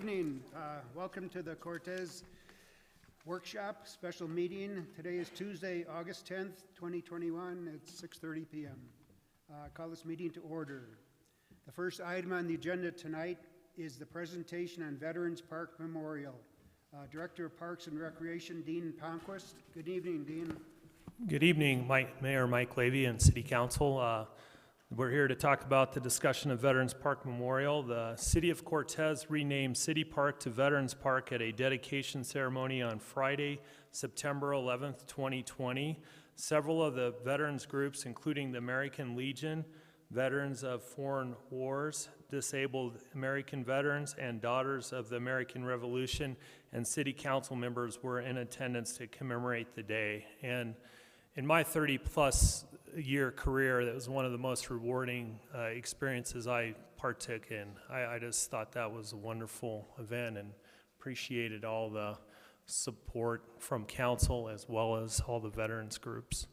evening. Welcome to the Cortez Workshop Special Meeting. Today is Tuesday, August 10th, 2021 at 6:30 p.m. Call this meeting to order. The first item on the agenda tonight is the presentation on Veterans Park Memorial. Director of Parks and Recreation, Dean Palmquist. Good evening, Dean. Good evening, Mayor Mike Levy and City Council. We're here to talk about the discussion of Veterans Park Memorial. The City of Cortez renamed City Park to Veterans Park at a dedication ceremony on Friday, September 11th, 2020. Several of the veterans groups, including the American Legion, Veterans of Foreign Wars, Disabled American Veterans, and Daughters of the American Revolution, and City Council members were in attendance to commemorate the day. And in my 30-plus year career, that was one of the most rewarding experiences I partook in. I just thought that was a wonderful event and appreciated all the support from council as well as all the veterans groups.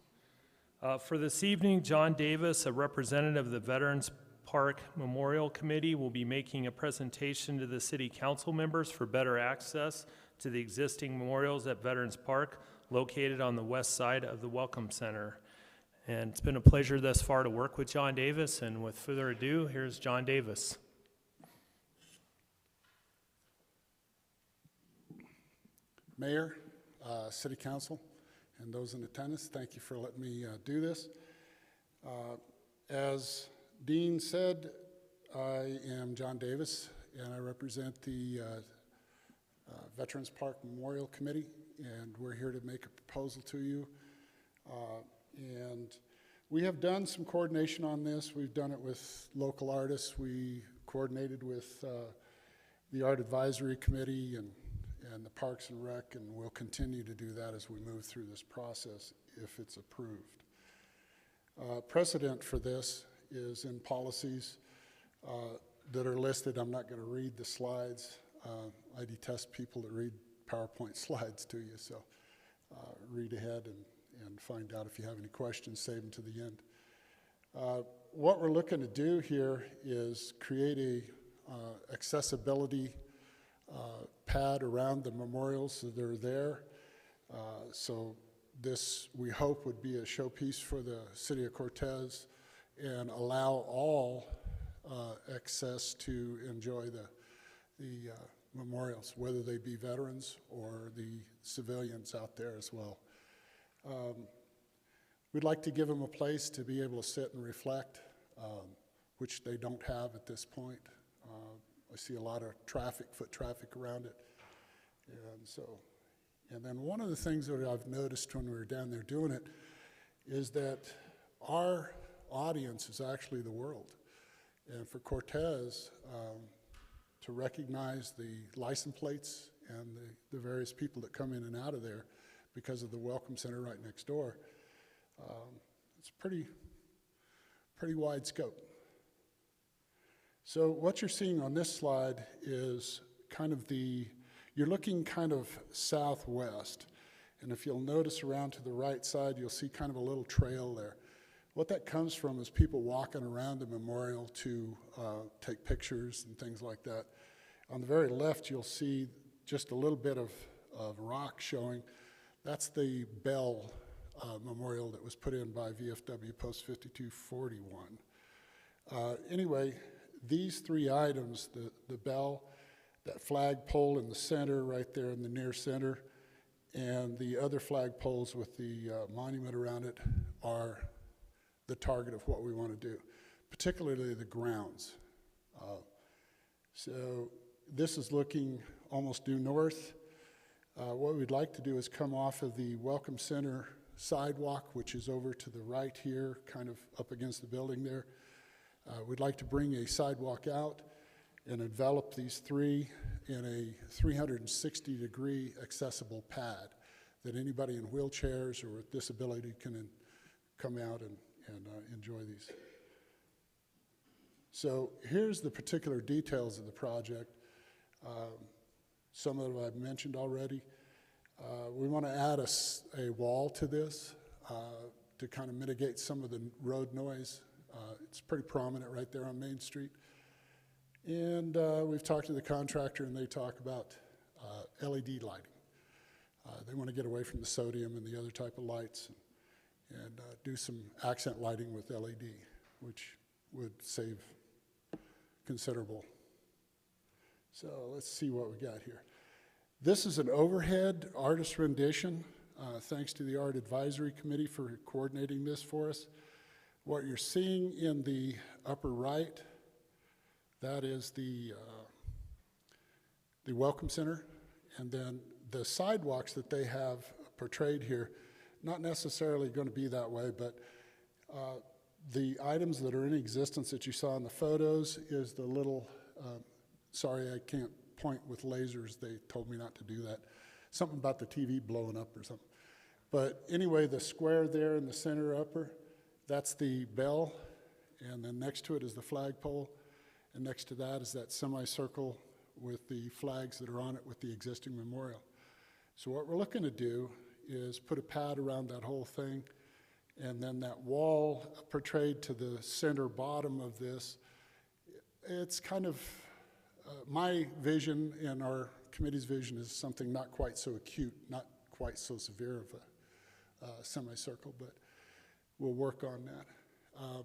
For this evening, John Davis, a representative of the Veterans Park Memorial Committee, will be making a presentation to the City Council members for better access to the existing memorials at Veterans Park, located on the west side of the Welcome Center. And it's been a pleasure thus far to work with John Davis, and with further ado, here's John Davis. Mayor, City Council, and those in attendance, thank you for letting me do this. As Dean said, I am John Davis, and I represent the Veterans Park Memorial Committee, and we're here to make a proposal to you. And we have done some coordination on this. We've done it with local artists. We coordinated with the Art Advisory Committee and the Parks and Rec, and we'll continue to do that as we move through this process if it's approved. Precedent for this is in policies that are listed. I'm not going to read the slides. I detest people that read PowerPoint slides to you, so read ahead and find out if you have any questions, save them to the end. What we're looking to do here is create a accessibility pad around the memorials that are there. So this, we hope, would be a showpiece for the City of Cortez and allow all access to enjoy the memorials, whether they be veterans or the civilians out there as well. We'd like to give them a place to be able to sit and reflect, which they don't have at this point. I see a lot of foot traffic around it. And then one of the things that I've noticed when we were down there doing it is that our audience is actually the world. And for Cortez, to recognize the license plates and the various people that come in and out of there because of the Welcome Center right next door, it's pretty wide scope. So what you're seeing on this slide is kind of you're looking kind of southwest. And if you'll notice around to the right side, you'll see kind of a little trail there. What that comes from is people walking around the memorial to take pictures and things like that. On the very left, you'll see just a little bit of rock showing. That's the Bell Memorial that was put in by VFW Post 5241. Anyway, these three items, the bell, that flagpole in the center, right there in the near center, and the other flagpoles with the monument around it are the target of what we want to do, particularly the grounds. So this is looking almost due north. What we'd like to do is come off of the Welcome Center sidewalk, which is over to the right here, kind of up against the building there. We'd like to bring a sidewalk out and envelop these three in a 360-degree accessible pad that anybody in wheelchairs or with disability can come out and enjoy these. So here's the particular details of the project. Some of them I've mentioned already. We want to add a wall to this to kind of mitigate some of the road noise. It's pretty prominent right there on Main Street. And we've talked to the contractor, and they talk about LED lighting. They want to get away from the sodium and the other type of lights and do some accent lighting with LED, which would save considerable. So let's see what we got here. This is an overhead artist rendition. Thanks to the Art Advisory Committee for coordinating this for us. What you're seeing in the upper right, that is the Welcome Center, and then the sidewalks that they have portrayed here, not necessarily going to be that way, but the items that are in existence that you saw in the photos is the little, sorry, I can't point with lasers. They told me not to do that. Something about the TV blowing up or something. But anyway, the square there in the center upper, that's the bell, and then next to it is the flagpole, and next to that is that semicircle with the flags that are on it with the existing memorial. So what we're looking to do is put a pad around that whole thing, and then that wall portrayed to the center bottom of this, it's kind of, my vision and our committee's vision is something not quite so acute, not quite so severe of a semicircle, but we'll work on that.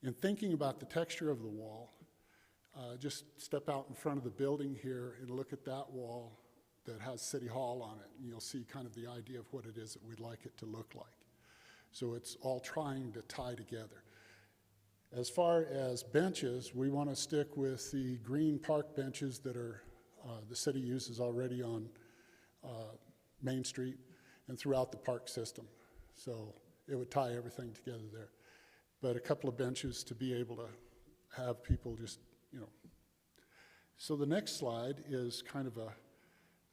In thinking about the texture of the wall, just step out in front of the building here and look at that wall that has City Hall on it, and you'll see kind of the idea of what it is that we'd like it to look like. So it's all trying to tie together. As far as benches, we want to stick with the green park benches that are the city uses already on Main Street and throughout the park system. So it would tie everything together there. But a couple of benches to be able to have people just, you know. So the next slide is kind of a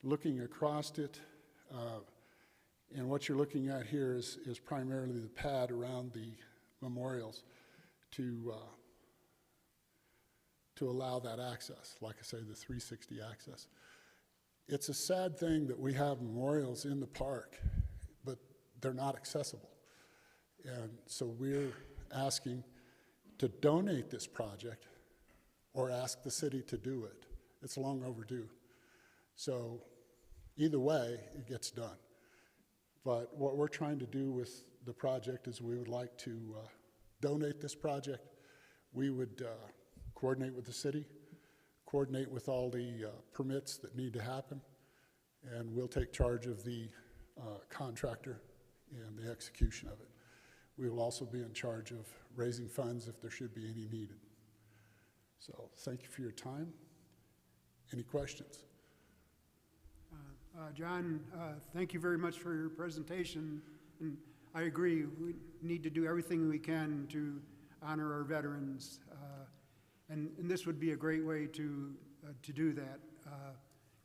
looking across it. And what you're looking at here is primarily the pad around the memorials to allow that access, like I say, the 360 access. It's a sad thing that we have memorials in the park, but they're not accessible. And so we're asking to donate this project or ask the city to do it. It's long overdue. So either way, it gets done. But what we're trying to do with the project is we would like to donate this project. We would coordinate with the city, coordinate with all the permits that need to happen, and we'll take charge of the contractor and the execution of it. We will also be in charge of raising funds if there should be any needed. So thank you for your time. Any questions? John, thank you very much for your presentation. And I agree, we need to do everything we can to honor our veterans. And this would be a great way to do that.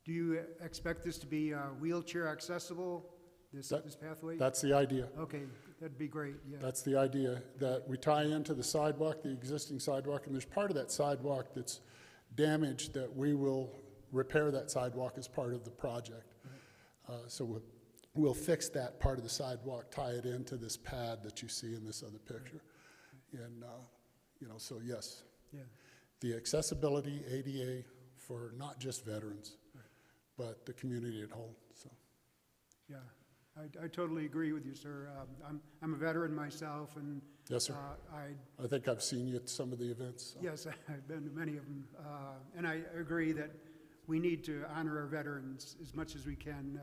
Do you expect this to be wheelchair accessible, this pathway? That's the idea. Okay, that'd be great, yeah. That's the idea, that we tie into the sidewalk, the existing sidewalk, and there's part of that sidewalk that's damaged that we will repair that sidewalk as part of the project. So we'll fix that part of the sidewalk, tie it into this pad that you see in this other picture. And, you know, so yes. Yeah. The accessibility, ADA, for not just veterans, but the community at whole, so. Yeah, I totally agree with you, sir. I'm a veteran myself, and Yes, sir. I think I've seen you at some of the events. So. Yes, I've been to many of them, and I agree that we need to honor our veterans as much as we can,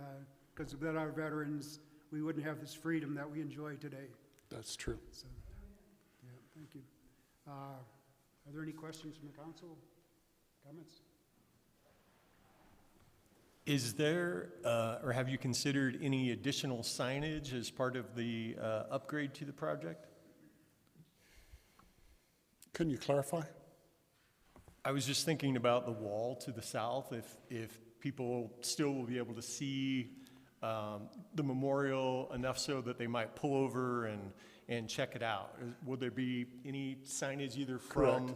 because without our veterans, we wouldn't have this freedom that we enjoy today. That's true. So, yeah, thank you. Are there any questions from the council? Comments? Is there, or have you considered any additional signage as part of the upgrade to the project? Can you clarify? I was just thinking about the wall to the south, if people still will be able to see the memorial enough so that they might pull over and check it out. Will there be any signage either from?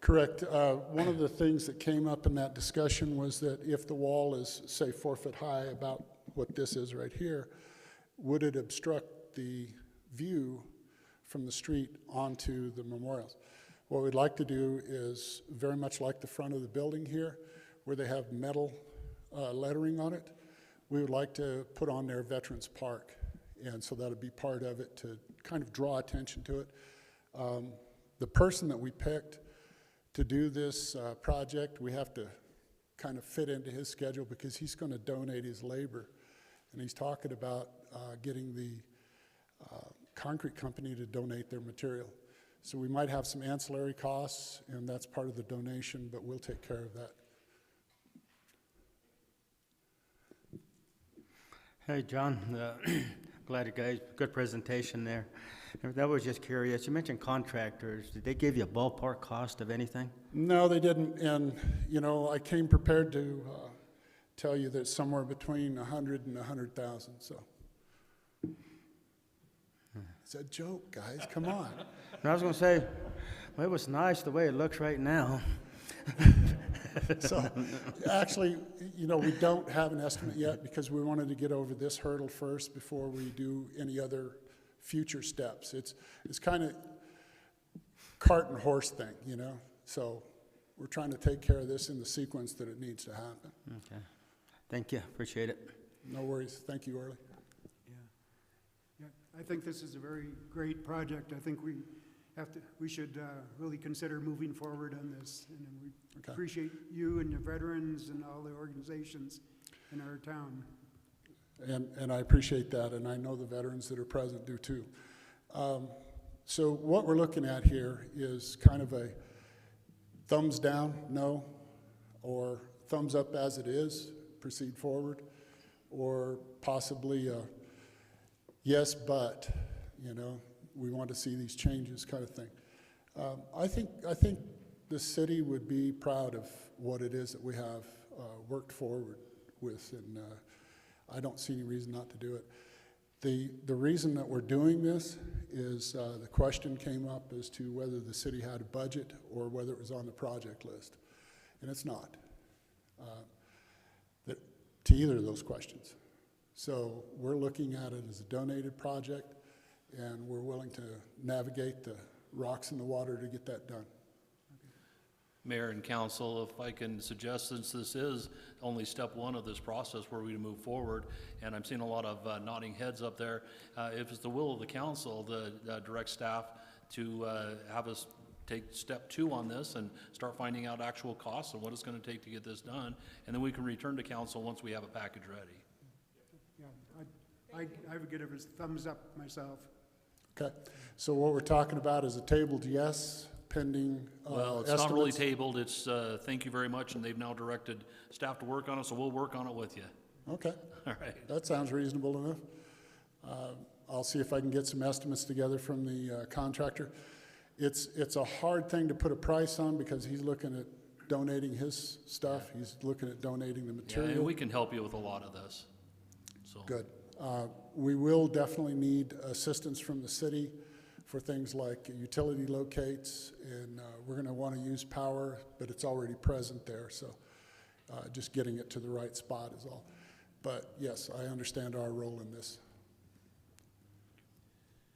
Correct. One of the things that came up in that discussion was that if the wall is, say, 4 foot high, about what this is right here, would it obstruct the view from the street onto the memorials? What we'd like to do is very much like the front of the building here, where they have metal lettering on it. We would like to put on there Veterans Park, and so that'll be part of it to kind of draw attention to it. The person that we picked to do this project, we have to kind of fit into his schedule because he's going to donate his labor, and he's talking about getting the concrete company to donate their material. So we might have some ancillary costs, and that's part of the donation, but we'll take care of that. Hey, John, glad you guys, good presentation there. That was just curious. You mentioned contractors. Did they give you a ballpark cost of anything? No, they didn't, and, you know, I came prepared to tell you that it's somewhere between 100 and 100,000, so. It's a joke, guys, come on. And I was gonna say, well, it was nice the way it looks right now. So, actually, you know, we don't have an estimate yet because we wanted to get over this hurdle first before we do any other future steps. It's kind of cart and horse thing, you know? So we're trying to take care of this in the sequence that it needs to happen. Okay, thank you, appreciate it. No worries, thank you, Early. Yeah, I think this is a very great project. I think we should really consider moving forward on this. And we Okay. appreciate you and the veterans and all the organizations in our town. And I appreciate that, and I know the veterans that are present do too. So what we're looking at here is kind of a thumbs down, no, or thumbs up as it is, proceed forward, or possibly a yes, but, you know, we want to see these changes kind of thing. I think the city would be proud of what it is that we have worked forward with, and I don't see any reason not to do it. The reason that we're doing this is the question came up as to whether the city had a budget or whether it was on the project list, and it's not to either of those questions. So we're looking at it as a donated project, and we're willing to navigate the rocks in the water to get that done. Mayor and council, if I can suggest, since this is only step one of this process where we move forward, and I'm seeing a lot of nodding heads up there, if it's the will of the council, the direct staff to have us take step 2 on this and start finding out actual costs and what it's going to take to get this done, and then we can return to council once we have a package ready. Yeah, I would give it a thumbs up myself. Okay, so what we're talking about is a tabled yes, pending Well, it's not really estimates. tabled, it's thank you very much, and they've now directed staff to work on it, so we'll work on it with you. Okay, All right. that sounds reasonable enough. I'll see if I can get some estimates together from the contractor. It's a hard thing to put a price on because he's looking at donating his stuff. He's looking at donating the Yeah, material. and we can help you with a lot of this, so. Good. We will definitely need assistance from the city for things like utility locates, and we're going to want to use power, but it's already present there, so just getting it to the right spot is all. But yes, I understand our role in this.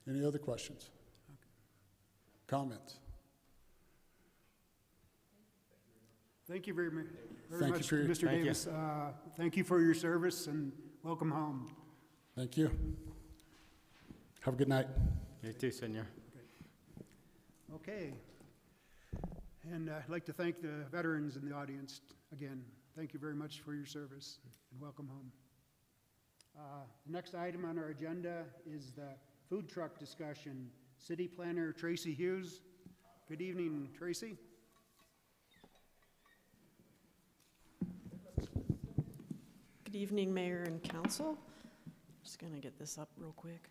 Any other questions? Comments? Thank you very Thank you much, for your- Mr. Thank you. Davis. Thank you for your service and welcome home. Thank you. Have a good night. You too, Senor. Okay. And I'd like to thank the veterans in the audience again. Thank you very much for your service and welcome home. The next item on our agenda is the food truck discussion. City Planner Tracy Hughes. Good evening, Tracy. Good evening, Mayor and Council. Just going to get this up real quick.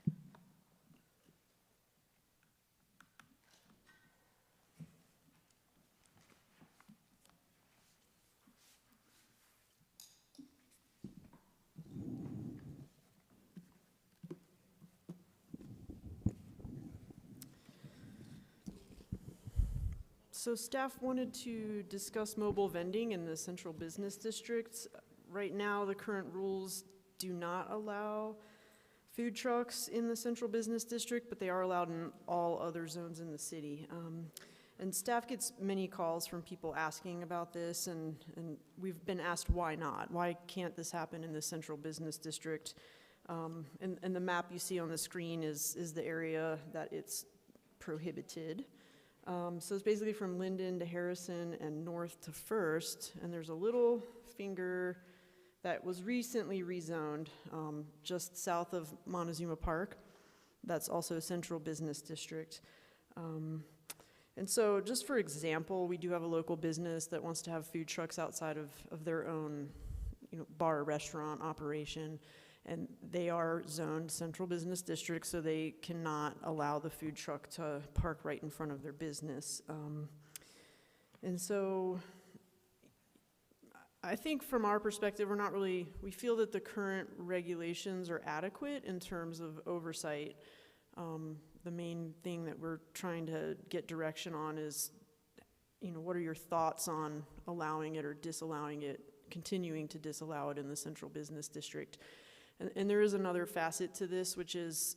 So staff wanted to discuss mobile vending in the central business districts. Right now, the current rules do not allow food trucks in the central business district, but they are allowed in all other zones in the city. And staff gets many calls from people asking about this, and we've been asked why not? Why can't this happen in the central business district? And the map you see on the screen is the area that it's prohibited. So it's basically from Linden to Harrison and north to First, and there's a little finger that was recently rezoned just south of Montezuma Park. That's also a central business district. And so just for example, we do have a local business that wants to have food trucks outside of their own, bar or restaurant operation, and they are zoned central business district, so they cannot allow the food truck to park right in front of their business. And so I think from our perspective, we feel that the current regulations are adequate in terms of oversight. The main thing that we're trying to get direction on is, what are your thoughts on allowing it or disallowing it, continuing to disallow it in the central business district? And there is another facet to this, which is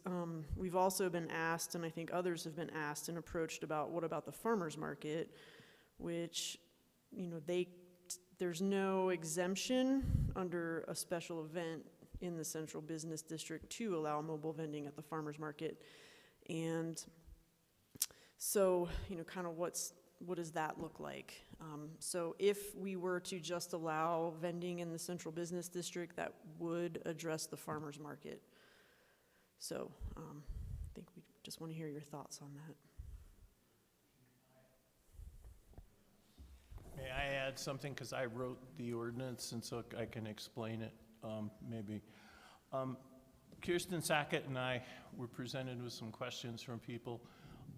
we've also been asked, and I think others have been asked and approached about what about the farmers market, which, there's no exemption under a special event in the central business district to allow mobile vending at the farmers market. And so, kind of what does that look like? So if we were to just allow vending in the central business district, that would address the farmers market. So I think we just want to hear your thoughts on that. May I add something, because I wrote the ordinance, and so I can explain it, maybe. Kirsten Sackett and I were presented with some questions from people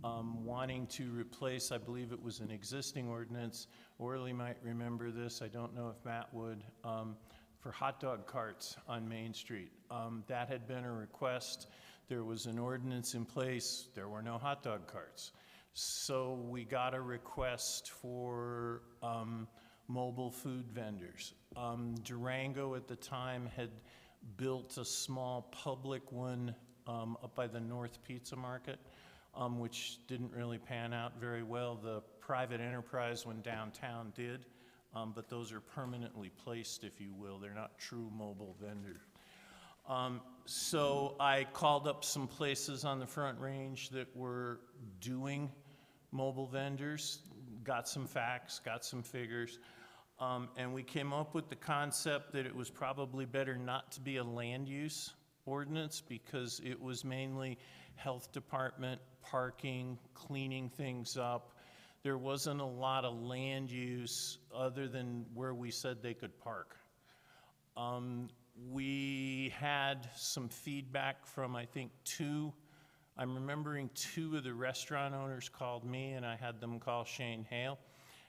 wanting to replace, I believe it was an existing ordinance, Orly might remember this, I don't know if Matt would, for hot dog carts on Main Street. That had been a request. There was an ordinance in place. There were no hot dog carts. So we got a request for mobile food vendors. Durango at the time had built a small public one up by the North Pizza Market, which didn't really pan out very well. The private enterprise one downtown did, but those are permanently placed, if you will. They're not true mobile vendors. So I called up some places on the Front Range that were doing mobile vendors, got some facts, got some figures, and we came up with the concept that it was probably better not to be a land use ordinance because it was mainly health department, parking, cleaning things up. There wasn't a lot of land use other than where we said they could park. We had some feedback from, I think, I'm remembering two of the restaurant owners called me, and I had them call Shane Hale,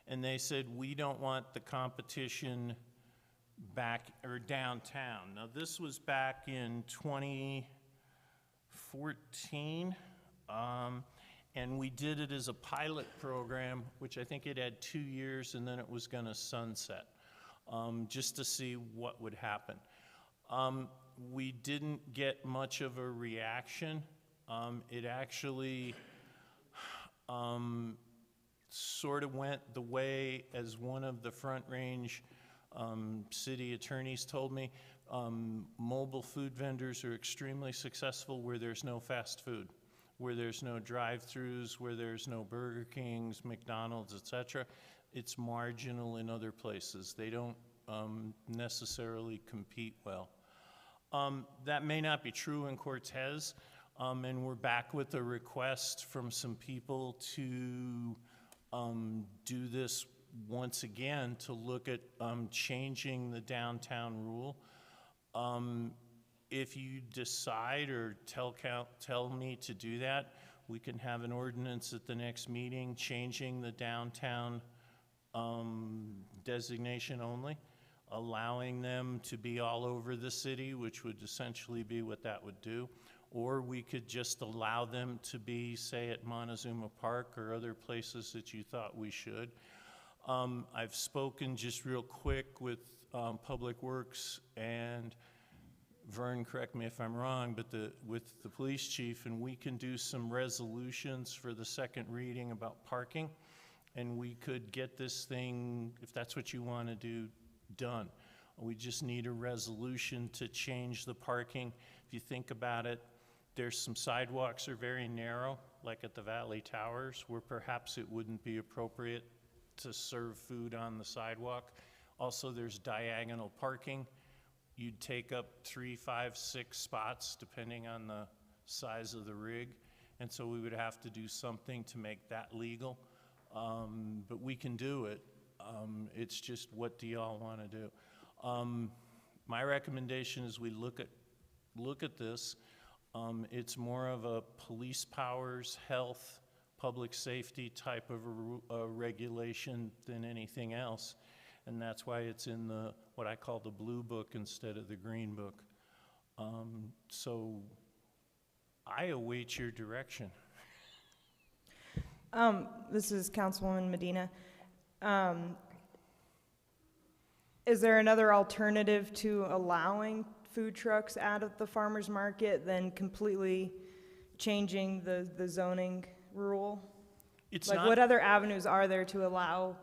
and they said, we don't want the competition back or downtown. Now, this was back in 2014, and we did it as a pilot program, which I think it had 2 years, and then it was going to sunset, just to see what would happen. We didn't get much of a reaction. It actually sort of went the way as one of the Front Range city attorneys told me. Mobile food vendors are extremely successful where there's no fast food, where there's no drive-throughs, where there's no Burger Kings, McDonald's, etc. It's marginal in other places. They don't necessarily compete well. That may not be true in Cortez, and we're back with a request from some people to do this once again, to look at changing the downtown rule. If you decide or tell me to do that, we can have an ordinance at the next meeting changing the downtown designation only, allowing them to be all over the city, which would essentially be what that would do. Or we could just allow them to be, say, at Montezuma Park or other places that you thought we should. I've spoken just real quick with Public Works and Vern, correct me if I'm wrong, but with the police chief, and we can do some resolutions for the second reading about parking. and we could get this thing, if that's what you want to do, done. We just need a resolution to change the parking. If you think about it, there's some sidewalks are very narrow, like at the Valley Towers, where perhaps it wouldn't be appropriate to serve food on the sidewalk. Also, there's diagonal parking. You'd take up 3, 5, 6 spots, depending on the size of the rig. And so we would have to do something to make that legal. But we can do it. It's just, what do y'all want to do? My recommendation is we look at this. It's more of a police powers, health, public safety type of a regulation than anything else. And that's why it's in what I call the blue book instead of the green book. So I await your direction. This is Councilwoman Medina. Is there another alternative to allowing food trucks out of the farmer's market than completely changing the zoning rule? It's Like, not, what other avenues are there to allow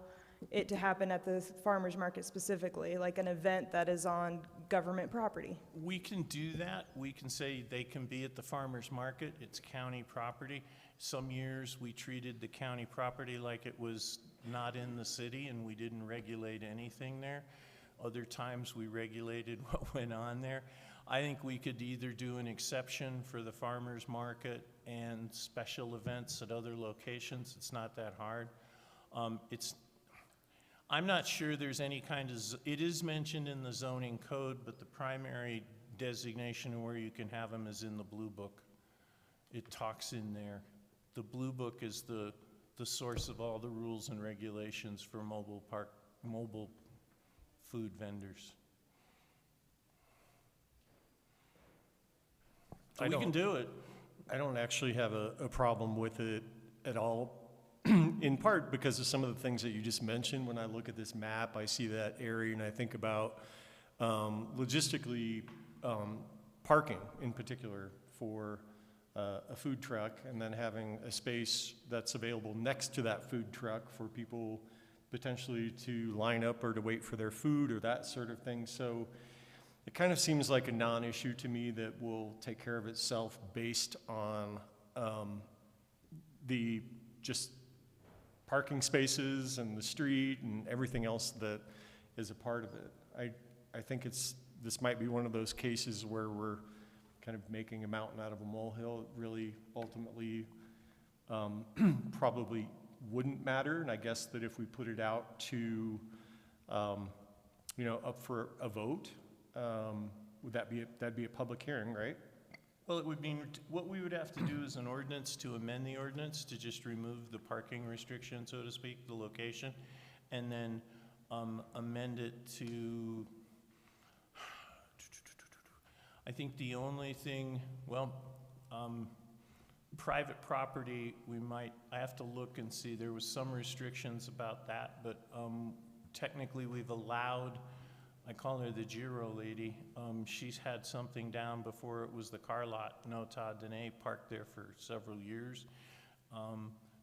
it to happen at the farmer's market specifically, like an event that is on government property? we can do that. We can say they can be at the farmer's market. It's county property. Some years we treated the county property like it was not in the city and we didn't regulate anything there. Other times we regulated what went on there. I think we could either do an exception for the farmer's market and special events at other locations. It's not that hard. I'm not sure there's any kind of, it is mentioned in the zoning code, but the primary designation where you can have them is in the blue book. It talks in there. The blue book is the source of all the rules and regulations for mobile food vendors. So we can do it. I don't actually have a problem with it at all, in part because of some of the things that you just mentioned. When I look at this map, I see that area and I think about logistically parking in particular for a food truck, and then having a space that's available next to that food truck for people potentially to line up or to wait for their food or that sort of thing. So it kind of seems like a non-issue to me that will take care of itself based on the just parking spaces and the street and everything else that is a part of it. I think this might be one of those cases where we're kind of making a mountain out of a molehill. It really ultimately probably wouldn't matter, and I guess that if we put it out to, up for a vote, that'd be a public hearing, right? Well, it would mean, what we would have to do is an ordinance to amend the ordinance to just remove the parking restriction, so to speak, the location, and then amend it to, I think the only thing, private property, I have to look and see, there was some restrictions about that, but technically we've allowed, I call her the Giro lady, she's had something down before it was the car lot. No, Todd Dene parked there for several years.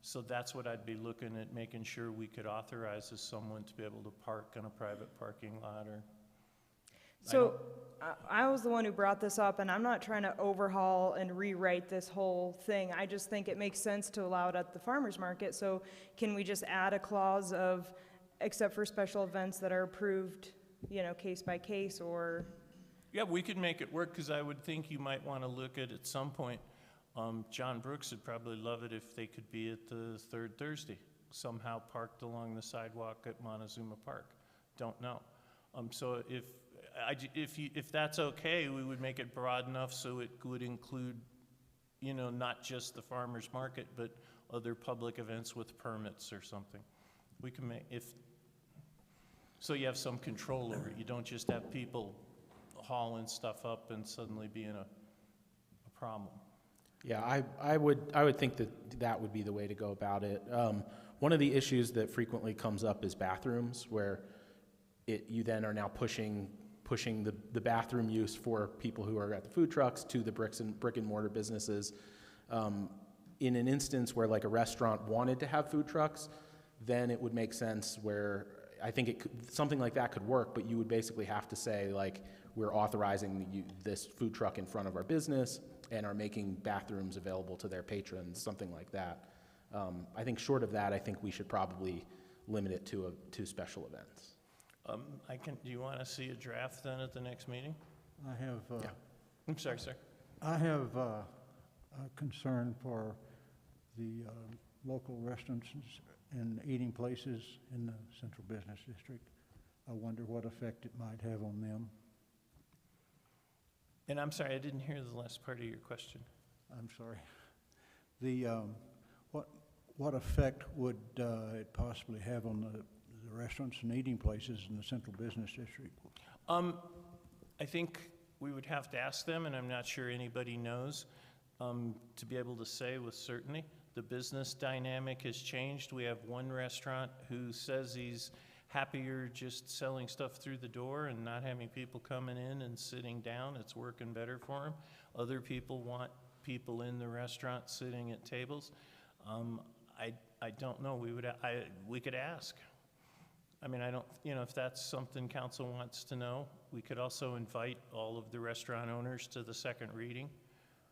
So that's what I'd be looking at, making sure we could authorize as someone to be able to park on a private parking lot or. So I was the one who brought this up, and I'm not trying to overhaul and rewrite this whole thing. I just think it makes sense to allow it at the farmer's market. So can we just add a clause of, except for special events that are approved, case by case, or? Yeah, we could make it work, because I would think you might want to look at some point, John Brooks would probably love it if they could be at the third Thursday, somehow parked along the sidewalk at Montezuma Park. Don't know. So if that's okay, we would make it broad enough so it would include, not just the farmer's market, but other public events with permits or something. We can so you have some control over it. You don't just have people hauling stuff up and suddenly being a problem. Yeah, I would think that would be the way to go about it. One of the issues that frequently comes up is bathrooms, where you then are now pushing the bathroom use for people who are at the food trucks to the brick and mortar businesses. In an instance where like a restaurant wanted to have food trucks, then it would make sense where I think it could, something like that could work, but you would basically have to say, like, we're authorizing this food truck in front of our business and are making bathrooms available to their patrons, something like that. I think short of that, I think we should probably limit it to special events. Do you want to see a draft then at the next meeting? I have, Yeah. I'm sorry, sir. I have a concern for the local restaurants and eating places in the central business district. I wonder what effect it might have on them. And I'm sorry, I didn't hear the last part of your question. I'm sorry. The, what effect would it possibly have on the restaurants and eating places in the central business district? I think we would have to ask them, and I'm not sure anybody knows, to be able to say with certainty. The business dynamic has changed. We have one restaurant who says he's happier just selling stuff through the door and not having people coming in and sitting down. It's working better for him. Other people want people in the restaurant sitting at tables. I don't know. We could ask. I mean, I don't, if that's something council wants to know, we could also invite all of the restaurant owners to the second reading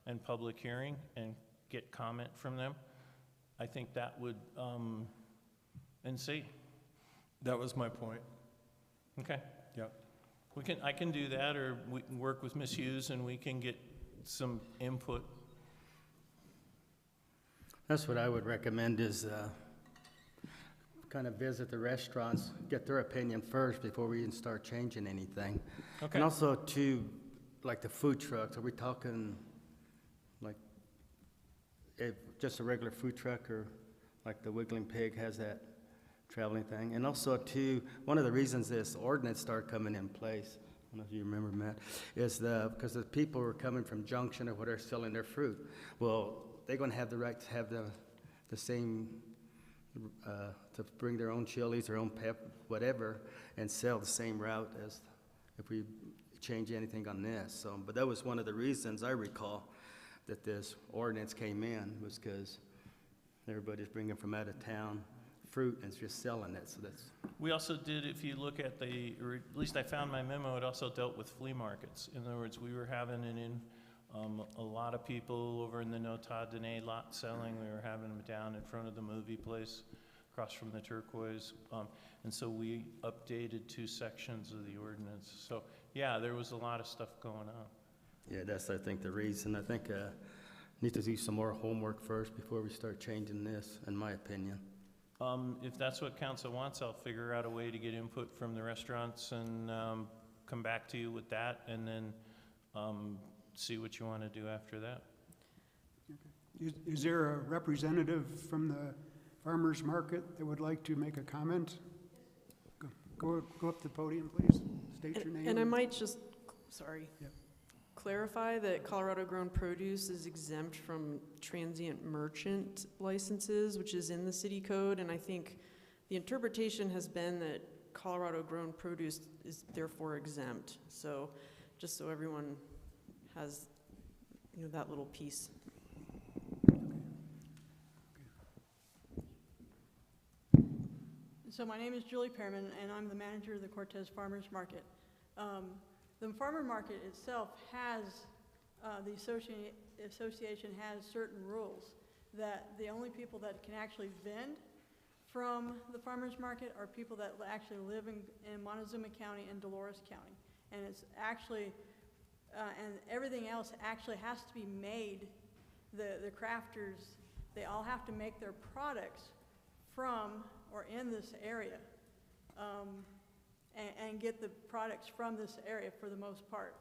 and public hearing and get comment from them. I think that would, and see. That was my point. Okay. Yep. I can do that, or we can work with Ms. Hughes and we can get some input. That's what I would recommend is kind of visit the restaurants, get their opinion first before we even start changing anything. Okay. And also too, like the food trucks, are we talking like just a regular food truck, or like the Wiggling Pig has that traveling thing? And also too, one of the reasons this ordinance started coming in place, I don't know if you remember, Matt, is because the people were coming from Junction or whatever selling their fruit. Well, they're going to have the right to have the same, to bring their own chilies, their own pep, whatever, and sell the same route as if we change anything on this. So, but that was one of the reasons I recall that this ordinance came in, was because everybody's bringing from out of town fruit and just selling it. So that's. We also did, if you look at or at least I found my memo, it also dealt with flea markets. In other words, we were having a lot of people over in the Nota Dene lot selling. We were having them down in front of the movie place, across from the Turquoise. And so we updated 2 sections of the ordinance. So yeah, there was a lot of stuff going on. Yeah, that's, I think, the reason. I think need to do some more homework first before we start changing this, in my opinion. If that's what council wants, I'll figure out a way to get input from the restaurants and come back to you with that, and then see what you want to do after that. Okay. Is there a representative from the farmer's market that would like to make a comment? Go up to the podium, please. State your name. And I might just, sorry, Yep. clarify that Colorado-grown produce is exempt from transient merchant licenses, which is in the city code, and I think the interpretation has been that Colorado-grown produce is therefore exempt. So, just so everyone has, that little piece. So my name is Julie Pearman, and I'm the manager of the Cortez Farmers Market. The farmer market itself has, the association has certain rules that the only people that can actually vend from the farmers market are people that actually live in Montezuma County and Dolores County. And it's actually, and everything else actually has to be made, the crafters, they all have to make their products from or in this area, and get the products from this area for the most part.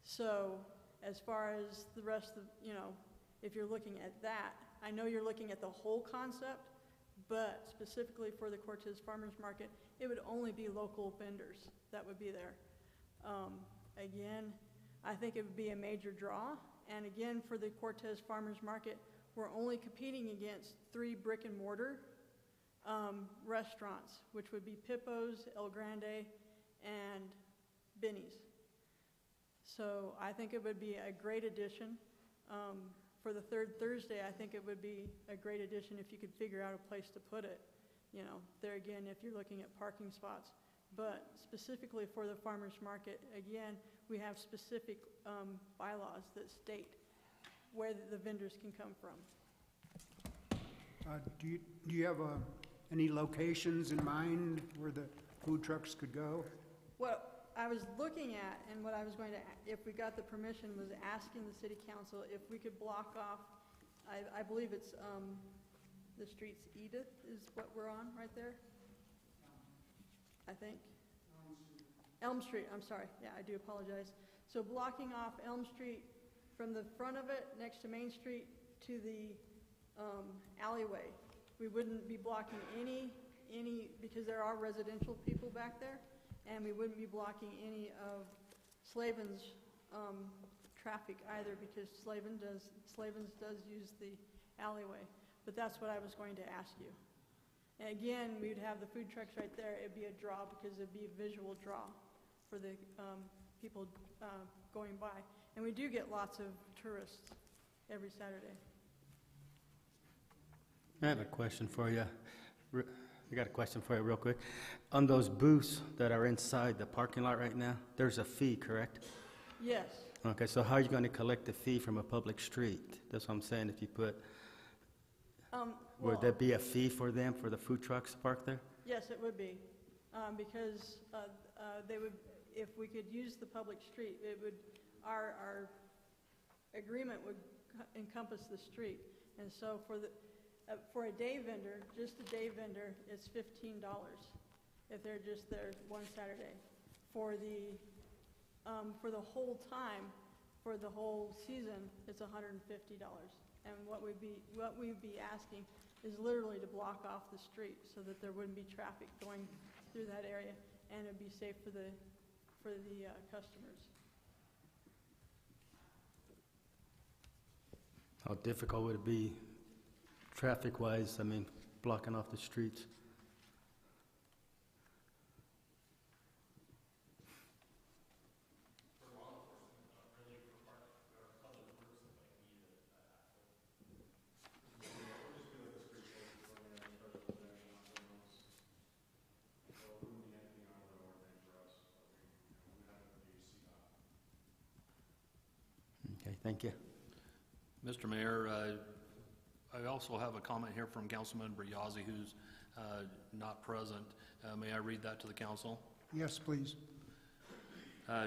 So as far as the rest of, if you're looking at that, I know you're looking at the whole concept, but specifically for the Cortez Farmers Market, it would only be local vendors that would be there. Again, I think it would be a major draw, and again, for the Cortez Farmers Market, we're only competing against 3 brick and mortar restaurants, which would be Pippo's, El Grande, and Benny's. So I think it would be a great addition. For the 3rd Thursday, I think it would be a great addition if you could figure out a place to put it. you know, there again, if you're looking at parking spots. But specifically for the farmer's market, again, we have specific bylaws that state where the vendors can come from. Do you have any locations in mind where the food trucks could go? What I was looking at, and what I was going to, if we got the permission, was asking the city council if we could block off, I believe it's the streets Edith is what we're on right there, I think. Elm Street, I'm sorry, yeah, I do apologize. So blocking off Elm Street from the front of it, next to Main Street, to the alleyway. We wouldn't be blocking any, because there are residential people back there, and we wouldn't be blocking any of Slavin's traffic either, because Slavins does use the alleyway. But that's what I was going to ask you. And again, we'd have the food trucks right there. It'd be a draw, because it'd be a visual draw for the people going by. And we do get lots of tourists every Saturday. I have a question for you. I got a question for you real quick. On those booths that are inside the parking lot right now, there's a fee, correct? Yes. Okay, so how are you going to collect the fee from a public street? That's what I'm saying. If you put, would there be a fee for them, for the food trucks to park there? Yes, it would be, because they would, if we could use the public street, it would, our agreement would encompass the street. And so for a day vendor, just a day vendor, it's $15 if they're just there one Saturday. For the whole time, for the whole season, it's $150. And what we'd be asking is literally to block off the street so that there wouldn't be traffic going through that area, and it'd be safe for the customers. How difficult would it be traffic-wise, I mean, blocking off the streets? Okay, thank you. Mr. Mayor, I also have a comment here from Councilman Briazzi, who's not present. May I read that to the council? Yes, please.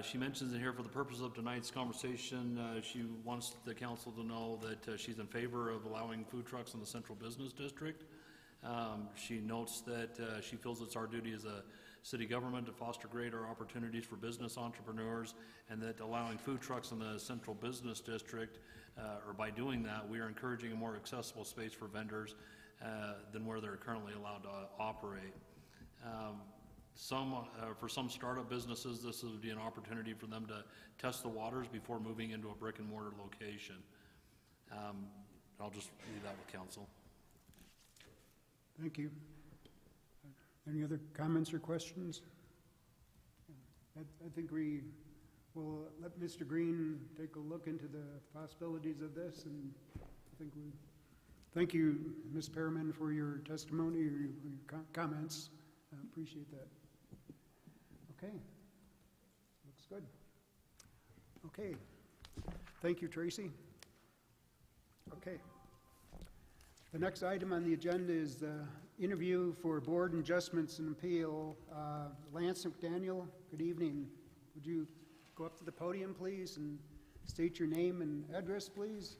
She mentions in here, for the purpose of tonight's conversation, she wants the council to know that she's in favor of allowing food trucks in the Central Business District. She notes that she feels it's our duty as a city government to foster greater opportunities for business entrepreneurs, and that allowing food trucks in the Central Business District, or by doing that, we are encouraging a more accessible space for vendors than where they're currently allowed to operate. For some startup businesses, this would be an opportunity for them to test the waters before moving into a brick and mortar location. I'll just leave that with council. Thank you. Any other comments or questions? I think we will let Mr. Green take a look into the possibilities of this, and I think we thank you, Ms. Perriman, for your testimony or your comments. I appreciate that. Okay, looks good. Okay, thank you, Tracy. Okay. The next item on the agenda is the interview for board adjustments and appeal. Lance McDaniel, good evening. Would you go up to the podium, please, and state your name and address, please?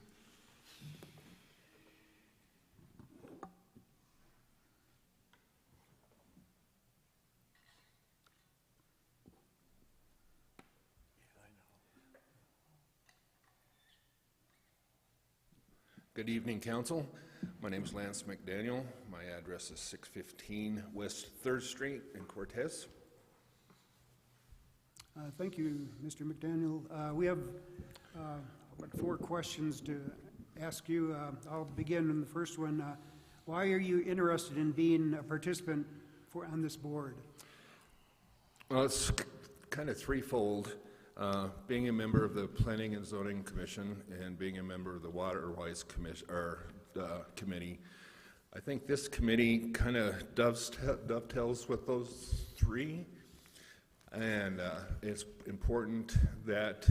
Good evening, Council. My name is Lance McDaniel. My address is 615 West 3rd Street in Cortez. Thank you, Mr. McDaniel. We have about 4 questions to ask you. I'll begin in the first one. Why are you interested in being a participant on this board? Well, it's kind of threefold. Being a member of the Planning and Zoning Commission and being a member of the Waterways Committee, I think this committee kind of dovetails with those three, and it's important that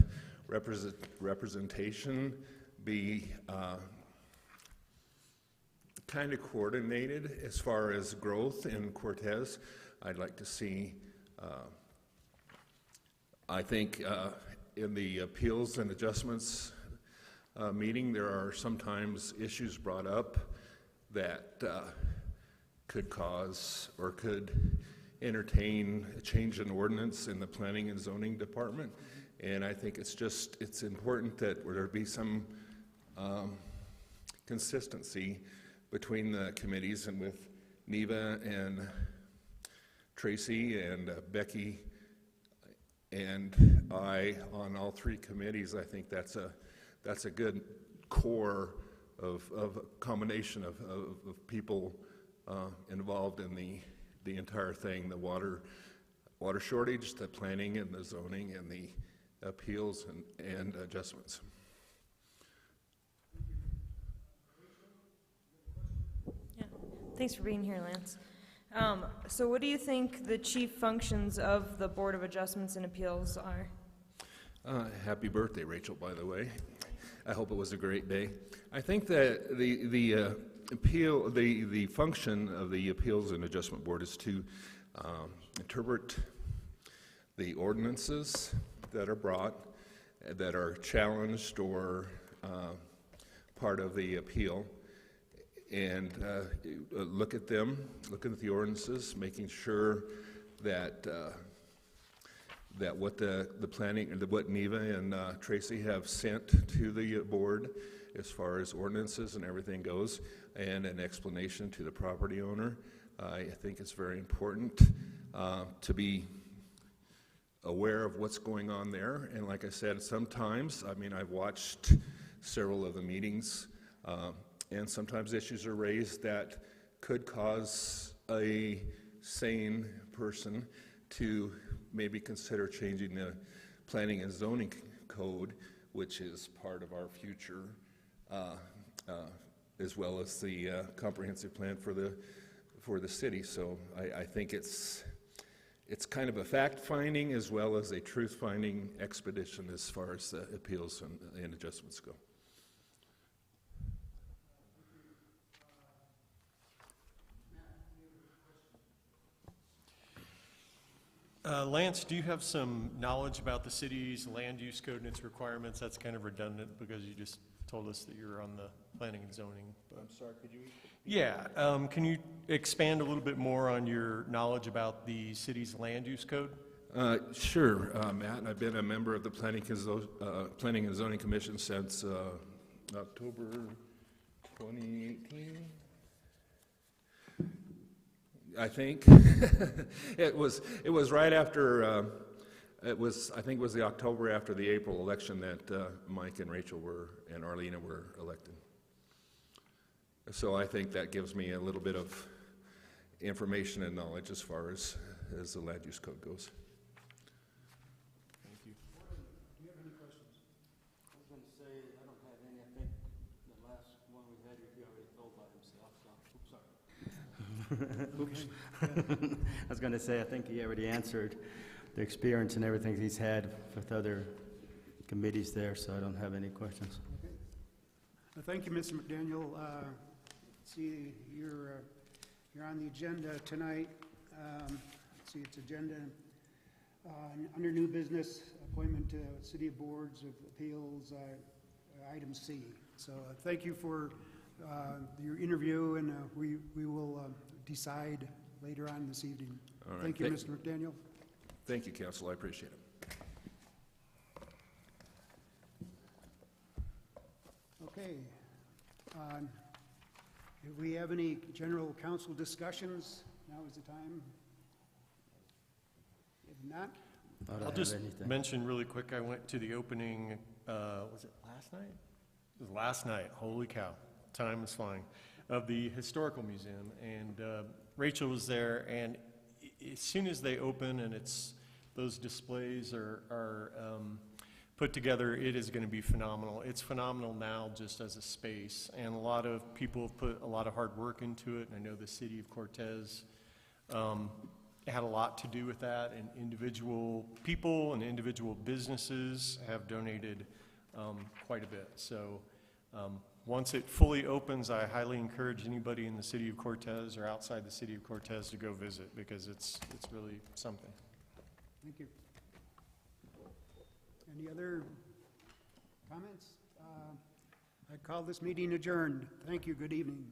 representation be kind of coordinated as far as growth in Cortez. I'd like to see, I think in the appeals and adjustments meeting, there are sometimes issues brought up that could cause or could entertain a change in ordinance in the planning and zoning department. And I think it's important that there be some consistency between the committees, and with Neva and Tracy and Becky and I on all three committees. I think that's a good core of a combination of people involved in the entire thing: the water shortage, the planning and the zoning, and the appeals and adjustments. Yeah, thanks for being here, Lance. So what do you think the chief functions of the Board of Adjustments and Appeals are? Happy birthday, Rachel, by the way. I hope it was a great day. I think that the function of the Appeals and Adjustment Board is to interpret the ordinances that are brought, that are challenged or part of the appeal, and look at them, looking at the ordinances, making sure that that what the planning, what Neva and Tracy have sent to the board as far as ordinances and everything goes, and an explanation to the property owner. I think it's very important to be aware of what's going on there. And like I said, sometimes, I mean, I've watched several of the meetings, and sometimes issues are raised that could cause a sane person to maybe consider changing the planning and zoning code, which is part of our future, as well as the comprehensive plan for the city. So I think it's kind of a fact-finding as well as a truth-finding expedition as far as the appeals and adjustments go. Lance, do you have some knowledge about the city's land use code and its requirements? That's kind of redundant because you just told us that you're on the planning and zoning. But I'm sorry, could you? Yeah, can you expand a little bit more on your knowledge about the city's land use code? Sure, Matt. I've been a member of the Planning and Zoning Commission since October 2018. I think it was right after I think it was the October after the April election that Mike and Rachel and Arlena were elected. So I think that gives me a little bit of information and knowledge as far as the land use code goes. Thank you. Do you have any questions? I was going to say, I don't have any. I think the last one we had, he already told by himself, so, oops, sorry. Oops. I was going to say, I think he already answered the experience and everything he's had with other committees there, so I don't have any questions. Okay. Thank you, Mr. McDaniel. See, you're on the agenda tonight. See, it's agenda under new business, appointment to City of Boards of Appeals, item C. So thank you for your interview, and we will decide later on this evening. All right. Thank you, Mr. McDaniel. Thank you, Council. I appreciate it. Okay. Do we have any general council discussions? Now is the time. If not, I'll just mention really quick, I went to the opening, was it last night? It was last night, holy cow, time is flying, of the Historical Museum, and Rachel was there, and as soon as they open and those displays are put together, it is going to be phenomenal. It's phenomenal now just as a space, and a lot of people have put a lot of hard work into it, and I know the city of Cortez had a lot to do with that, and individual people and individual businesses have donated quite a bit. So once it fully opens, I highly encourage anybody in the city of Cortez or outside the city of Cortez to go visit, because it's really something. Thank you. Any other comments? I call this meeting adjourned. Thank you. Good evening.